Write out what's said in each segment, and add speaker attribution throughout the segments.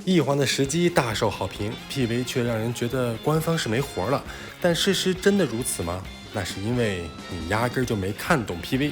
Speaker 1: 一环的时机大受好评 ，PV 却让人觉得官方是没活了。但事实真的如此吗？那是因为你压根就没看懂 PV。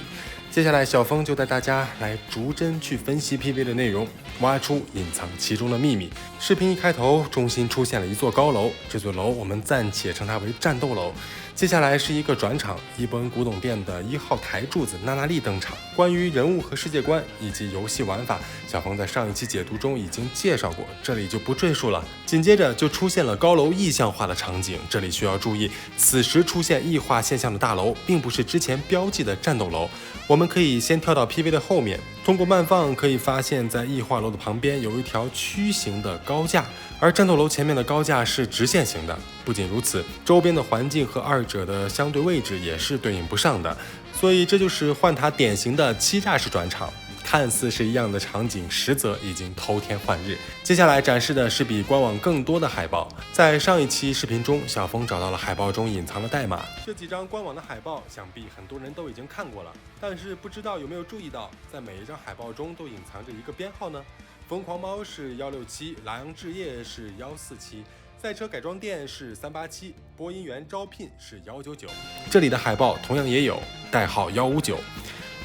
Speaker 1: 接下来，小峰就带大家来逐帧去分析 PV 的内容，挖出隐藏其中的秘密。视频一开头，中心出现了一座高楼，这座楼我们暂且称它为战斗楼。接下来是一个转场，伊波恩古董店的1号台柱子娜娜丽登场。关于人物和世界观以及游戏玩法，小峰在上一期解读中已经介绍过，这里就不赘述了。紧接着就出现了高楼意象化的场景，这里需要注意，此时出现异化现象的大楼，并不是之前标记的战斗楼。我们可以先跳到 PV 的后面，通过慢放可以发现，在异化楼的旁边有一条曲形的高架，而战斗楼前面的高架是直线型的。不仅如此，周边的环境和二者的相对位置也是对应不上的，所以这就是幻塔典型的欺诈式转场。看似是一样的场景，实则已经偷天换日。接下来展示的是比官网更多的海报。在上一期视频中，小峰找到了海报中隐藏的代码。这几张官网的海报，想必很多人都已经看过了，但是不知道有没有注意到，在每一张海报中都隐藏着一个编号呢？疯狂猫是167，莱昂置业是147。赛车改装店是387，播音员招聘是199。这里的海报同样也有代号159。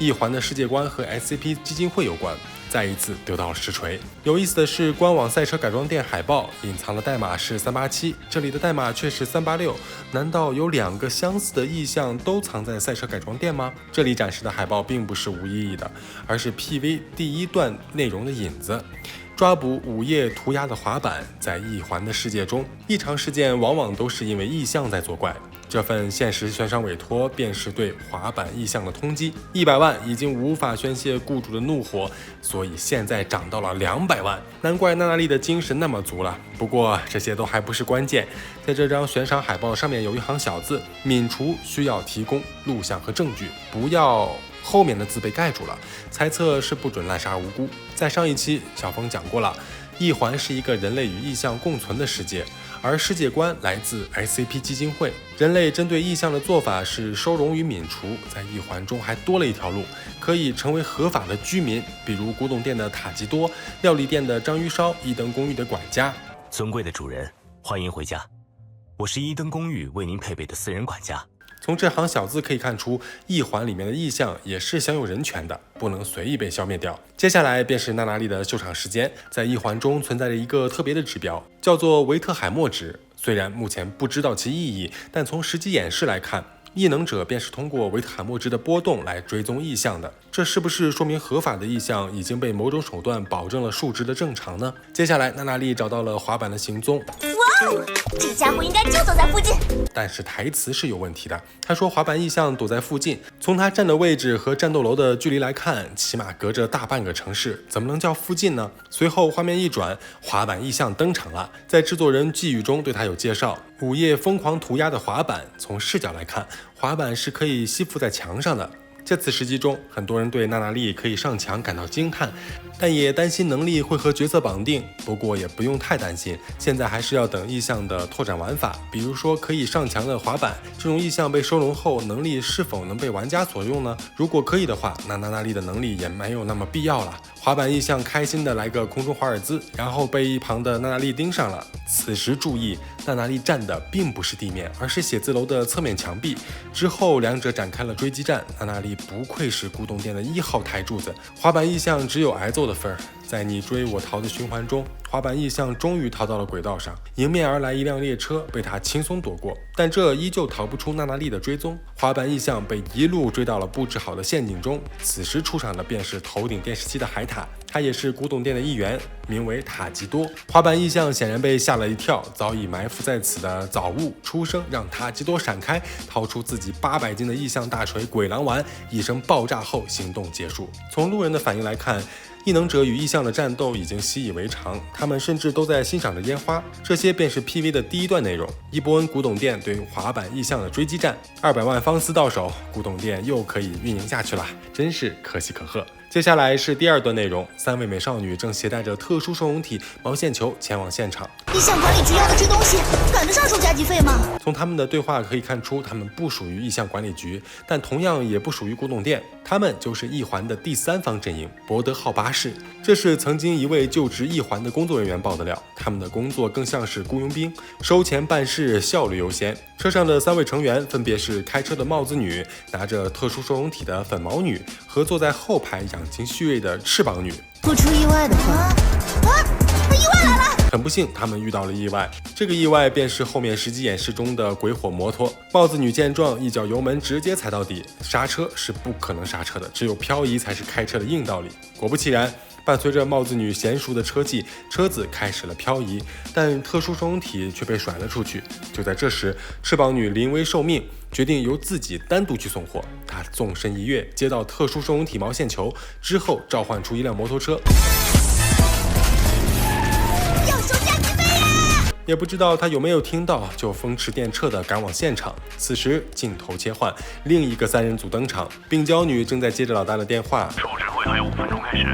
Speaker 1: 一环的世界观和 SCP 基金会有关，再一次得到了实锤。有意思的是，官网赛车改装店海报隐藏的代码是387，这里的代码却是386。难道有2个相似的意象都藏在赛车改装店吗？这里展示的海报并不是无意义的，而是 PV 第一段内容的引子。抓捕午夜涂鸦的滑板，在一环的世界中，异常事件往往都是因为意象在作怪。这份现实悬赏委托便是对滑板意象的通缉，100万已经无法宣泄雇主的怒火，所以现在涨到了200万。难怪娜娜丽的精神那么足了。不过这些都还不是关键，在这张悬赏海报上面有一行小字：泯除需要提供录像和证据，不要。后面的字被盖住了，猜测是不准滥杀无辜。在上一期，小峰讲过了，一环是一个人类与异象共存的世界，而世界观来自 SCP 基金会。人类针对异象的做法是收容与泯除，在一环中还多了一条路，可以成为合法的居民，比如古董店的塔吉多、料理店的章鱼烧、一灯公寓的管家。
Speaker 2: 尊贵的主人，欢迎回家，我是一灯公寓为您配备的私人管家。
Speaker 1: 从这行小字可以看出，一环里面的意象也是享有人权的，不能随意被消灭掉。接下来便是娜娜丽的秀场时间，在一环中存在着一个特别的指标，叫做维特海默值。虽然目前不知道其意义，但从实际演示来看，异能者便是通过维特海默值的波动来追踪异象的，这是不是说明合法的异象已经被某种手段保证了数值的正常呢？接下来，娜娜丽找到了滑板的行踪。
Speaker 3: 哇哦，这家伙应该就躲在附近。
Speaker 1: 但是台词是有问题的，他说滑板意象躲在附近，从他站的位置和战斗楼的距离来看，起码隔着大半个城市，怎么能叫附近呢？随后画面一转，滑板意象登场了，在制作人寄语中对他有介绍，午夜疯狂涂鸦的滑板，从视角来看，滑板是可以吸附在墙上的。这次实际中，很多人对娜娜丽可以上墙感到惊叹，但也担心能力会和角色绑定。不过也不用太担心，现在还是要等意象的拓展玩法，比如说可以上墙的滑板，这种意象被收容后，能力是否能被玩家所用呢？如果可以的话，那娜娜丽的能力也没有那么必要了。滑板意象开心的来个空中华尔兹，然后被一旁的娜娜丽盯上了。此时注意，娜娜丽站的并不是地面，而是写字楼的侧面墙壁。之后两者展开了追击战，娜娜丽不愧是古董店的1号台柱子，滑板意象只有挨揍的份儿。在你追我逃的循环中，滑板意象终于逃到了轨道上，迎面而来一辆列车被他轻松躲过，但这依旧逃不出娜娜丽的追踪。滑板意象被一路追到了布置好的陷阱中，此时出场的便是头顶电视机的海獭，他也是古董店的一员，名为塔吉多。滑板意象显然被吓了一跳，早已埋伏在此的早雾出声让塔吉多闪开，掏出自己800斤的意象大锤鬼狼丸，一声爆炸后行动结束。从路人的反应来看，异能者与异象的战斗已经习以为常，他们甚至都在欣赏着烟花。这些便是 PV 的第一段内容，伊波恩古董店对滑板异象的追击战，200万方丝到手，古董店又可以运营下去了，真是可喜可贺。接下来是第二段内容，3位美少女正携带着特殊收容体毛线球前往现场。
Speaker 3: 意象管理局要的这东西赶得上收加急费吗？
Speaker 1: 从他们的对话可以看出，他们不属于意象管理局，但同样也不属于古董店，他们就是一环的第3方阵营博德号巴士。这是曾经一位就职一环的工作人员爆的料，他们的工作更像是雇佣兵，收钱办事，效率优先。车上的3位成员分别是开车的帽子女、拿着特殊收容体的粉毛女和坐在后排养精蓄锐的翅膀女。
Speaker 3: 不出意外的话，意外来了！
Speaker 1: 很不幸，他们遇到了意外。这个意外便是后面实际演示中的鬼火摩托。帽子女见状，一脚油门直接踩到底，刹车是不可能刹车的，只有漂移才是开车的硬道理。果不其然，伴随着帽子女娴熟的车技，车子开始了漂移，但特殊收容体却被甩了出去。就在这时，翅膀女临危受命，决定由自己单独去送货。她纵身一跃，接到特殊收容体毛线球之后，召唤出一辆摩托车。也不知道他有没有听到，就风驰电掣地赶往现场。此时镜头切换，另一个3人组登场，病娇女正在接着老大的电话。
Speaker 4: 收指会还有5分钟开始，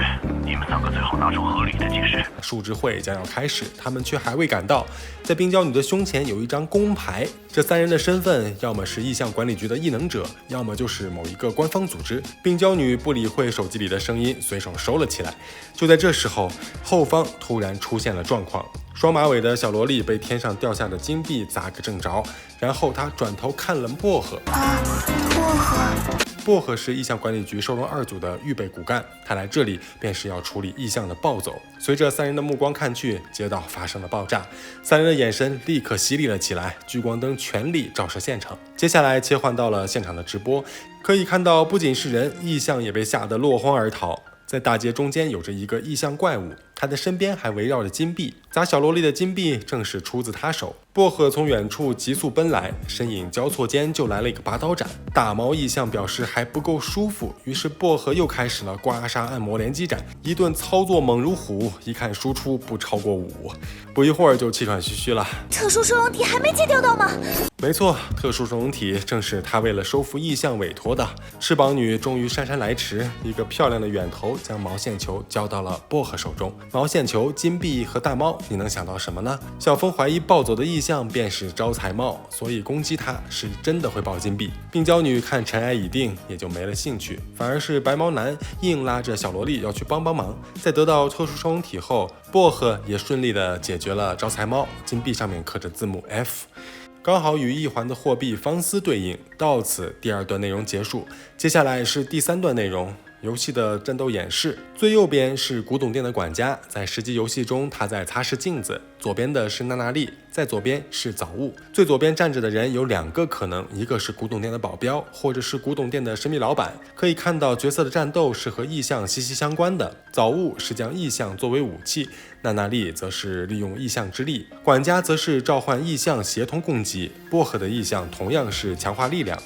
Speaker 4: 你们3个最好拿出合理的解释。
Speaker 1: 数值会将要开始，他们却还未赶到。在病娇女的胸前有一张工牌，这3人的身份要么是意象管理局的异能者，要么就是某一个官方组织。病娇女不理会手机里的声音，随手收了起来。就在这时候，后方突然出现了状况。双马尾的小萝莉被天上掉下的金币砸个正着，然后她转头看了薄荷。薄荷是意象管理局收容2组的预备骨干，他来这里便是要处理意象的暴走。随着3人的目光看去，街道发生了爆炸，3人的眼神立刻犀利了起来，聚光灯全力照射现场。接下来切换到了现场的直播，可以看到不仅是人，意象也被吓得落荒而逃。在大街中间有着一个异象怪物，他的身边还围绕着金币，砸小萝莉的金币正是出自他手。薄荷从远处急速奔来，身影交错间就来了一个拔刀斩。大毛异象表示还不够舒服，于是薄荷又开始了刮痧按摩连击斩，一顿操作猛如虎，一看输出不超过5，不一会儿就气喘吁吁了。
Speaker 3: 特殊收容体还没解掉到吗？
Speaker 1: 没错，特殊收容体正是他为了收服异象委托的。翅膀女终于姗姗来迟，一个漂亮的远投将毛线球交到了薄荷手中。毛线球、金币和大猫，你能想到什么呢？小峰怀疑暴走的异象便是招财猫，所以攻击他是真的会爆金币。病娇女看尘埃已定，也就没了兴趣，反而是白毛男硬拉着小萝莉要去帮忙。在得到特殊收容体后，薄荷也顺利的解决了招财猫，金币上面刻着字母 F。刚好与一环的货币方丝对应。到此，第2段内容结束。接下来是第3段内容，游戏的战斗演示。最右边是古董店的管家，在实际游戏中他在擦拭镜子。左边的是娜娜丽，在左边是早雾。最左边站着的人有2个可能，一个是古董店的保镖，或者是古董店的神秘老板。可以看到角色的战斗是和意象息息相关的。早雾是将意象作为武器，娜娜丽则是利用意象之力，管家则是召唤意象协同攻击。薄荷的意象同样是强化力量。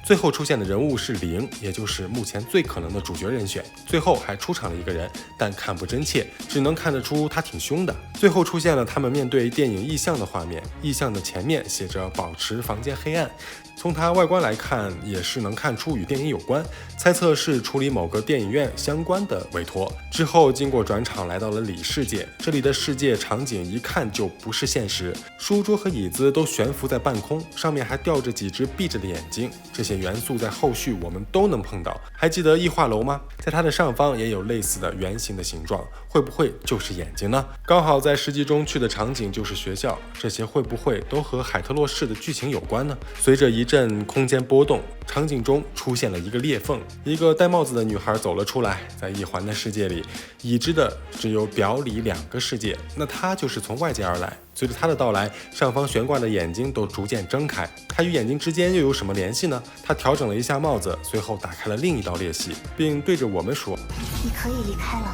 Speaker 1: 最后出现的人物是0，也就是目前最可能的主角人选。最后还出场了一个人，但看不真切，只能看得出他挺凶的。最后出现了他们面对电影意象的画面，意象的前面写着保持房间黑暗。从它外观来看，也是能看出与电影有关，猜测是处理某个电影院相关的委托。之后经过转场来到了里世界，这里的世界场景一看就不是现实，书桌和椅子都悬浮在半空，上面还吊着几只闭着的眼睛。这些元素在后续我们都能碰到。还记得异化楼吗？在它的上方也有类似的圆形的形状，会不会就是眼睛呢？刚好在实际中去的场景就是学校，这些会不会都和海特洛市的剧情有关呢？随着一阵空间波动，场景中出现了一个裂缝，一个戴帽子的女孩走了出来。在一环的世界里，已知的只有表里2个世界，那她就是从外界而来。随着她的到来，上方悬挂的眼睛都逐渐睁开，她与眼睛之间又有什么联系呢？她调整了一下帽子，随后打开了另一道裂隙，并对着我们说：“
Speaker 3: 你可以离开了。”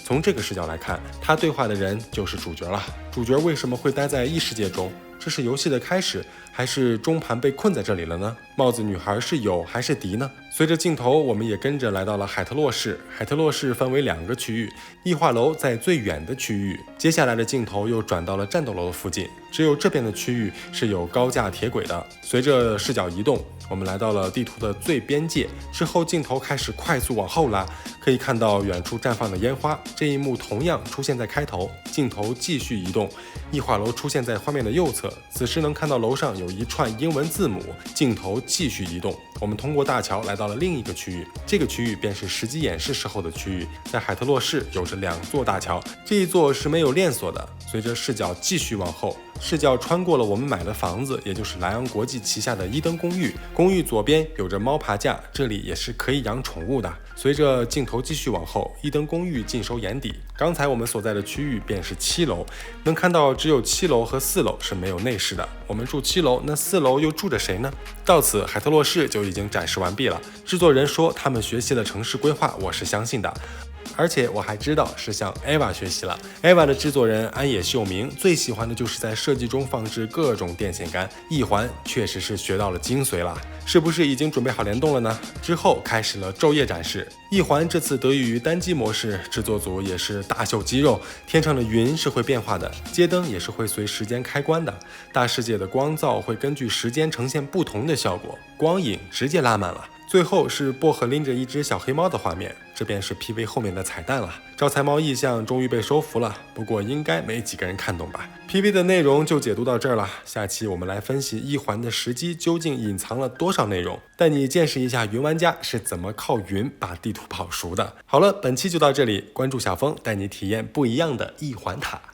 Speaker 1: 从这个视角来看，他对话的人就是主角了。主角为什么会待在异世界中？这是游戏的开始，还还是中盘被困在这里了呢？帽子女孩是友还是敌呢？随着镜头，我们也跟着来到了海特洛市。海特洛市分为2个区域，异化楼在最远的区域，接下来的镜头又转到了战斗楼的附近，只有这边的区域是有高架铁轨的。随着视角移动，我们来到了地图的最边界，之后镜头开始快速往后拉，可以看到远处绽放的烟花。这一幕同样出现在开头，镜头继续移动，异化楼出现在画面的右侧，此时能看到楼上有一串英文字母，镜头继续移动，我们通过大桥来到了另一个区域，这个区域便是实际演示时候的区域。在海特洛市有着2座大桥，这一座是没有链锁的。随着视角继续往后，视角穿过了我们买的房子，也就是莱昂国际旗下的伊登公寓。公寓左边有着猫爬架，这里也是可以养宠物的。随着镜头继续往后，伊登公寓尽收眼底。刚才我们所在的区域便是7楼，能看到只有7楼和4楼是没有内饰的。我们住7楼，那4楼又住着谁呢？到此，海特洛市就已经展示完毕了。制作人说他们学习了城市规划，我是相信的。而且我还知道是向 EVA 学习了。EVA 的制作人安野秀明最喜欢的就是在设计中放置各种电线杆，一环确实是学到了精髓了。是不是已经准备好联动了呢？之后开始了昼夜展示。一环这次得益于单机模式，制作组也是大秀肌肉。天上的云是会变化的，街灯也是会随时间开关的，大世界的光噪会根据时间呈现不同的效果，光影直接拉满了。最后是薄荷拎着一只小黑猫的画面，这便是 PV 后面的彩蛋了。招财猫意象终于被收服了，不过应该没几个人看懂吧。PV 的内容就解读到这儿了，下期我们来分析一环的时机究竟隐藏了多少内容，带你见识一下云玩家是怎么靠云把地图跑熟的。好了，本期就到这里，关注小峰，带你体验不一样的一环塔。